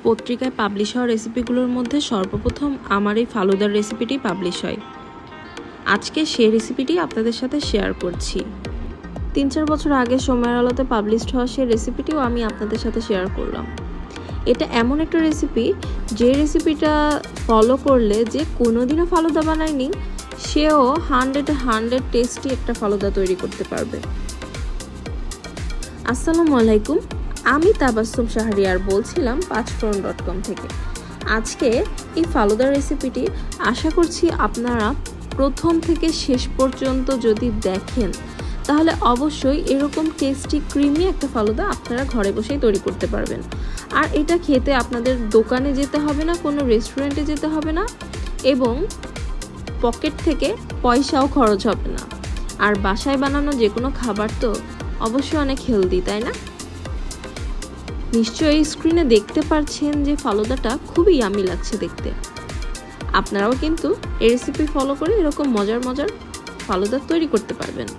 পত্রিকায় পাবলিশ হওয়া রেসিপিগুলোর মধ্যে সর্বপ্রথম আমার এই ফালুদার রেসিপিটি পাবলিশ হয়। আজকে সেই রেসিপিটি আপনাদের সাথে শেয়ার করছি। 3-4 বছর আগে সময়ের আলোতে পাবলিশড হওয়া সেই রেসিপিটিও আমি আপনাদের সাথে শেয়ার করলাম। এটা এমন একটা রেসিপি যে রেসিপিটা ফলো করলে যে কোনোদিনও ফালুদা বানায়নি সেও 100 টেস্টি একটা ফালুদা তৈরি করতে পারবে। আসসালামু আলাইকুম, আমি তাবাসসুম শাহরিয়ার বলছিলাম পাঁচফোড়ন.com থেকে। আজকে এই ফালুদার রেসিপিটি আশা করছি আপনারা প্রথম থেকে শেষ পর্যন্ত যদি দেখেন তাহলে অবশ্যই এরকম টেস্টি ক্রিমি একটা ফালুদা আপনারা ঘরে বসেই তৈরি করতে পারবেন। আর এটা খেতে আপনাদের দোকানে যেতে হবে না, কোনো রেস্টুরেন্টে যেতে হবে না, এবং পকেট থেকে পয়সাও খরচ হবে না। আর বাসায় বানানো যে কোনো খাবার তো অবশ্যই অনেক হেলদি, তাই না? নিশ্চয়ই স্ক্রিনে দেখতে পাচ্ছেন যে ফালুদাটা খুবই ইয়ামি লাগছে দেখতে। আপনারাও কিন্তু এই রেসিপি ফলো করে এরকম মজার ফালুদা তৈরি করতে পারবেন।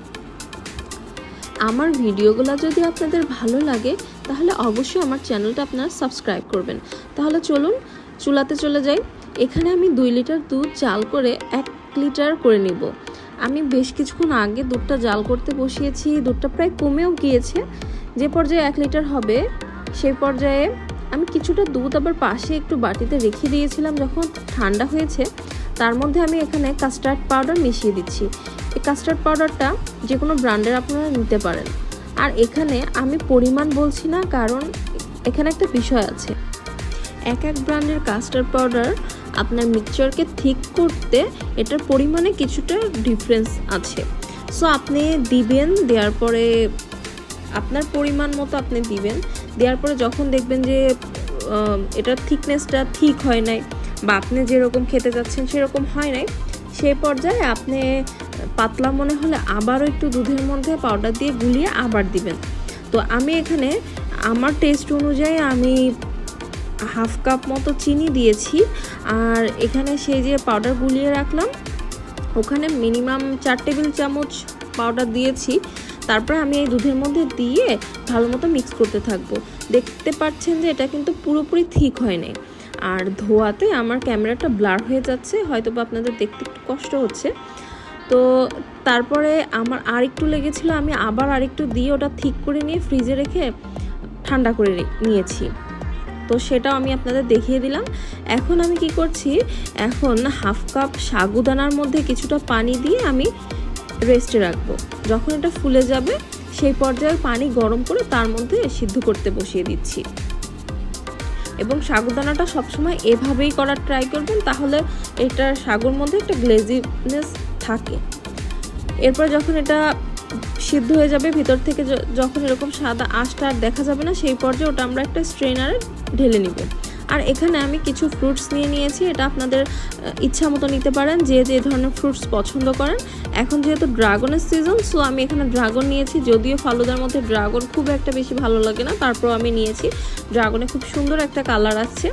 আমার ভিডিওগুলো যদি আপনাদের ভালো লাগে তাহলে অবশ্যই আমার চ্যানেলটা আপনারা সাবস্ক্রাইব করবেন। তাহলে চলুন চুলাতে চলে যাই। এখানে আমি 2 লিটার দুধ জাল করে 1 লিটার করে নিব। আমি বেশ কিছুক্ষণ আগে দুধটা জাল করতে বসিয়েছি, দুধটা প্রায় কমেও গিয়েছে। যে পর্যায়ে 1 লিটার হবে সেই পর্যায়ে আমি কিছুটা দুধ আবার পাশে একটু বাটিতে রেখে দিয়েছিলাম। যখন ঠান্ডা হয়েছে তার মধ্যে আমি এখানে কাস্টার্ড পাউডার মিশিয়ে দিচ্ছি। এই কাস্টার্ড পাউডারটা যে কোনো ব্র্যান্ডের আপনারা নিতে পারেন। আর এখানে আমি পরিমাণ বলছি না, কারণ এখানে একটা বিষয় আছে। এক ব্র্যান্ডের কাস্টার্ড পাউডার আপনার মিক্সচারকে ঠিক করতে এটার পরিমাণে কিছুটা ডিফারেন্স আছে। সো আপনি দিবেন, দেওয়ার পরে আপনার পরিমাণ মতো আপনি দিবেন। দেওয়ার পরে যখন দেখবেন যে এটার থিকনেসটা ঠিক হয় নাই বা আপনি যেরকম খেতে যাচ্ছেন সেরকম হয় নাই, সেই পর্যায়ে আপনি পাতলা মনে হলে আবারও একটু দুধের মধ্যে পাউডার দিয়ে গুলিয়ে আবার দিবেন। তো আমি এখানে আমার টেস্ট অনুযায়ী আমি 1/2 কাপ মতো চিনি দিয়েছি। আর এখানে সেই যে পাউডার গুলিয়ে রাখলাম ওখানে মিনিমাম 4 টেবিল চামচ পাউডার দিয়েছি। তারপরে আমি এই দুধের মধ্যে দিয়ে ভালো মতো মিক্স করতে থাকবো। দেখতে পাচ্ছেন যে এটা কিন্তু পুরোপুরি ঠিক হয় নাই। আর ধোয়াতে আমার ক্যামেরাটা ব্লার হয়ে যাচ্ছে, হয়তো বা আপনাদের দেখতে একটু কষ্ট হচ্ছে। তো তারপরে আমার আরেকটু লেগেছিল, আমি আবার আরেকটু দিয়ে ওটা ঠিক করে নিয়ে ফ্রিজে রেখে ঠান্ডা করে নিয়েছি। তো সেটাও আমি আপনাদের দেখিয়ে দিলাম। এখন আমি কি করছি, এখন 1/2 কাপ সাগুদানার মধ্যে কিছুটা পানি দিয়ে আমি রেস্টে রাখবো। যখন এটা ফুলে যাবে সেই পর্যায়ে পানি গরম করে তার মধ্যে সিদ্ধ করতে বসিয়ে দিচ্ছি। এবং সাগুদানাটা সবসময় এভাবেই করার ট্রাই করবেন, তাহলে এটার সাগুর মধ্যে একটা গ্লেজিনেস থাকে। এরপর যখন এটা সিদ্ধ হয়ে যাবে, ভিতর থেকে যখন এরকম সাদা আঁশটা আর দেখা যাবে না, সেই পর্যায়ে ওটা আমরা একটা স্ট্রেনারে ঢেলে নিব। আর এখানে আমি কিছু ফ্রুটস নিয়েছি। এটা আপনাদের ইচ্ছা মতো নিতে পারেন, যে ধরনের ফ্রুটস পছন্দ করেন। এখন যেহেতু ড্রাগনের সিজন, সো আমি এখানে ড্রাগন নিয়েছি। যদিও ফালুদার মধ্যে ড্রাগন খুব একটা বেশি ভালো লাগে না, তারপর আমি নিয়েছি। ড্রাগনে খুব সুন্দর একটা কালার আছে।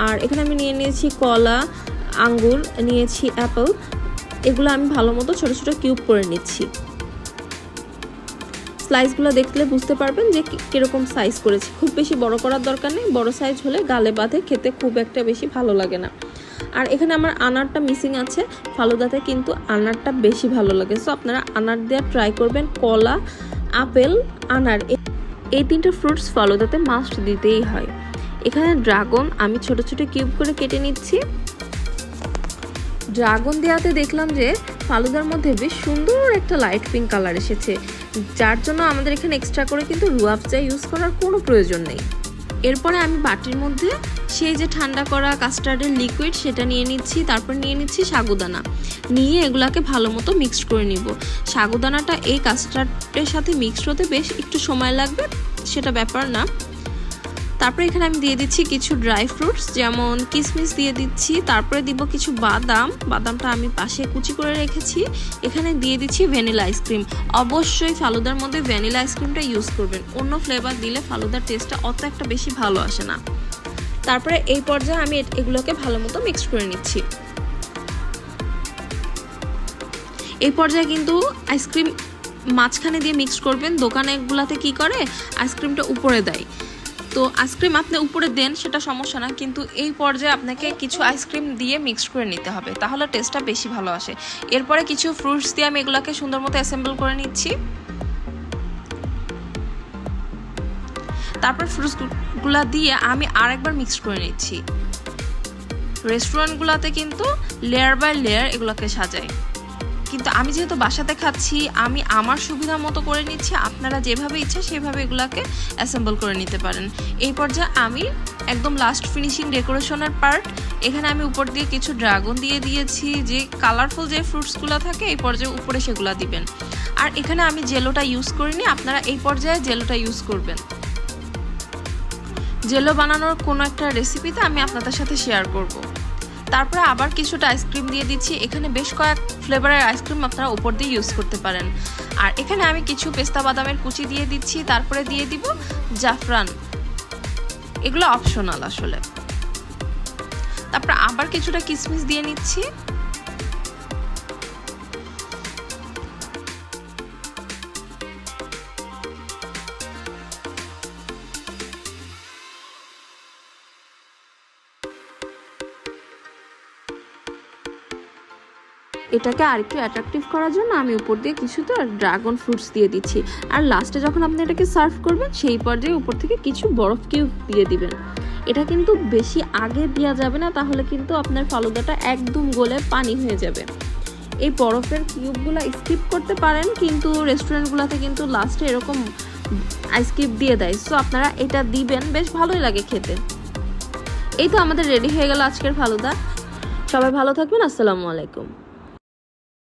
আর এখানে আমি নিয়েছি কলা, আঙ্গুর নিয়েছি, অ্যাপেল। এগুলো আমি ভালো মতো ছোট ছোট কিউব করে নিচ্ছি। স্লাইসগুলো দেখলে বুঝতে পারবেন যে কীরকম সাইজ করেছি। খুব বেশি বড় করার দরকার নেই, বড় সাইজ হলে গালে বাঁধে, খেতে খুব একটা বেশি ভালো লাগে না। আর এখানে আমার আনারটা মিসিং আছে, ফালুদাতে কিন্তু আনারটা বেশি ভালো লাগে। সো আপনারা আনার দেওয়ার ট্রাই করবেন। কলা, আপেল, আনার এই 3টা ফ্রুটস ফালুদাতে মাস্ট দিতেই হয়। এখানে ড্রাগন আমি ছোট ছোট কিউব করে কেটে নিচ্ছি। ড্রাগন দেওয়াতে দেখলাম যে ফালুদার মধ্যে বেশ সুন্দর একটা লাইট পিঙ্ক কালার এসেছে, যার জন্য আমাদের এখানে এক্সট্রা করে কিন্তু রুয়াবজা ইউজ করার কোনো প্রয়োজন নেই। এরপরে আমি বাটির মধ্যে সেই যে ঠান্ডা করা কাস্টার্ডের লিকুইড সেটা নিয়ে নিচ্ছি। তারপর নিয়ে নিচ্ছি সাগুদানা, নিয়ে এগুলাকে ভালো মতো মিক্সড করে নিব। সাগুদানাটা এই কাস্টার্ডের সাথে মিক্সড হতে বেশ একটু সময় লাগবে, সেটা ব্যাপার না। তারপরে এখানে আমি দিয়ে দিচ্ছি কিছু ড্রাই ফ্রুটস, যেমন কিশমিশ দিয়ে দিচ্ছি। তারপরে দিব কিছু বাদামটা আমি পাশে কুচি করে রেখেছি। এখানে দিয়ে দিচ্ছি ভ্যানিলা আইসক্রিম। অবশ্যই ফালুদার মধ্যে ভ্যানিলা আইসক্রিমটা ইউজ করবেন, অন্য ফ্লেভার দিলে ফালুদার টেস্টটা অত একটা বেশি ভালো আসে না। তারপরে এই পর্যায়ে আমি এগুলোকে ভালো মতো মিক্স করে নিচ্ছি। এই পর্যায়ে কিন্তু আইসক্রিম মাঝখানে দিয়ে মিক্স করবেন। দোকানেগুলোতে কি করে আইসক্রিমটা উপরে দেয়, তো আইসক্রিম আপনি উপরে দেন সেটা সমস্যা না, কিন্তু এই পর্যায়ে আপনাকে কিছু আইসক্রিম দিয়ে মিক্স করে নিতে হবে, তাহলে টেস্টটা বেশি ভালো আসে। এরপরে কিছু ফ্রুটস দিয়ে আমি এগুলাকে সুন্দর মতো অ্যাসেম্বল করে নিচ্ছি। তারপর ফ্রুটসগুলা দিয়ে আমি আরেকবার মিক্স করে নিচ্ছি। রেস্টুরেন্টগুলোতে কিন্তু লেয়ার বাই লেয়ার এগুলোকে সাজায়, কিন্তু আমি যেহেতু বাসাতে খাচ্ছি আমি আমার সুবিধা মতো করে নিচ্ছি। আপনারা যেভাবে ইচ্ছা সেভাবে এগুলাকে অ্যাসেম্বল করে নিতে পারেন। এই পর্যায়ে আমি একদম লাস্ট ফিনিশিং ডেকোরেশনের পার্ট, এখানে আমি উপর দিয়ে কিছু ড্রাগন দিয়ে দিয়েছি। যে কালারফুল যে ফ্রুটসগুলো থাকে এই পর্যায়ে উপরে সেগুলো দিবেন। আর এখানে আমি জেলোটা ইউজ করিনি, আপনারা এই পর্যায়ে জেলোটা ইউজ করবেন। জেলো বানানোর কোনো একটা রেসিপিতে আমি আপনাদের সাথে শেয়ার করব। তারপরে আবার কিছুটা আইসক্রিম দিয়ে দিচ্ছি। এখানে বেশ কয়েক ফ্লেভারের আইসক্রিম আপনারা উপর দিয়ে ইউজ করতে পারেন। আর এখানে আমি কিছু পেস্তা বাদামের কুচি দিয়ে দিচ্ছি, তারপরে দিয়ে দিব জাফরান। এগুলো অপশনাল আসলে। তারপরে আবার কিছুটা কিশমিশ দিয়ে নিচ্ছি। এটাকে আরেকটু অ্যাট্রাকটিভ করার জন্য আমি উপর দিয়ে কিছুটা ড্রাগন ফ্রুটস দিয়ে দিচ্ছি। আর লাস্টে যখন আপনি এটাকে সার্ভ করবেন সেই পর্যায়ে উপর থেকে কিছু বরফ কিউব দিয়ে দিবেন। এটা কিন্তু বেশি আগে দেওয়া যাবে না, তাহলে কিন্তু আপনার ফালুদাটা একদম গলে পানি হয়ে যাবে। এই বরফের কিউবগুলো স্কিপ করতে পারেন, কিন্তু রেস্টুরেন্টগুলোতে কিন্তু লাস্টে এরকম আইস কিউব দিয়ে দেয়। সো আপনারা এটা দিবেন, বেশ ভালোই লাগে খেতে। এই তো আমাদের রেডি হয়ে গেল আজকের ফালুদা। সবাই ভালো থাকবেন। আসসালামু আলাইকুম।